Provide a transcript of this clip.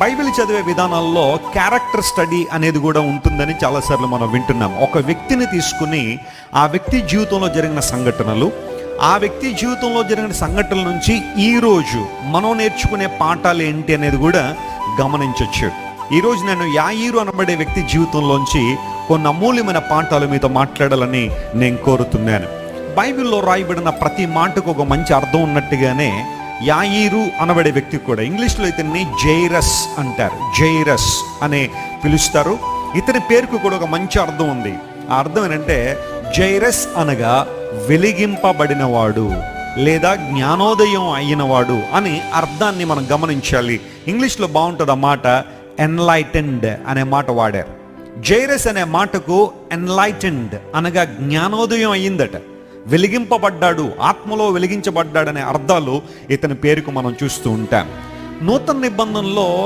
Bible చదివే విధానాల్లో character study అనేది కూడా ఉంటుందని చాలాసార్లు మనం వింటున్నాం. ఒక వ్యక్తిని తీసుకుని ఆ వ్యక్తి జీవితంలో జరిగిన సంఘటనలు, ఆ వ్యక్తి జీవితంలో జరిగిన సంఘటనల నుంచి ఈరోజు మనం నేర్చుకునే పాఠాలు ఏంటి అనేది కూడా గమనించవచ్చు. ఈరోజు నేను యాయీరు అనబడే వ్యక్తి జీవితంలోంచి కొన్ని అమూల్యమైన పాఠాలు మీతో మాట్లాడాలని నేను కోరుతున్నాను. బైబిల్లో రాయబడిన ప్రతి మాటకు ఒక మంచి అర్థం ఉన్నట్టుగానే యాయీరు అనబడే వ్యక్తి కూడా, ఇంగ్లీష్లో ఇతన్ని జైరస్ అంటారు, జైరస్ అనే పిలుస్తారు. ఇతని పేరుకు కూడా ఒక మంచి అర్థం ఉంది. ఆ అర్థం ఏంటంటే జైరస్ అనగా వెలిగింపబడినవాడు లేదా జ్ఞానోదయం అయినవాడు అని అర్థాన్ని మనం గమనించాలి. ఇంగ్లీష్లో బాగుంటుంది ఆ మాట, ఎన్లైటెండ్ అనే మాట వాడారు. జైరస్ అనే మాటకు ఎన్లైటెండ్ అనగా జ్ఞానోదయం అయ్యిందట, వెలిగింపబడ్డాడు, ఆత్మలో వెలిగించబడ్డాడనే అర్థాలు ఇతని పేరుకు మనం చూస్తూ ఉంటాం. నూతన నిబంధనలో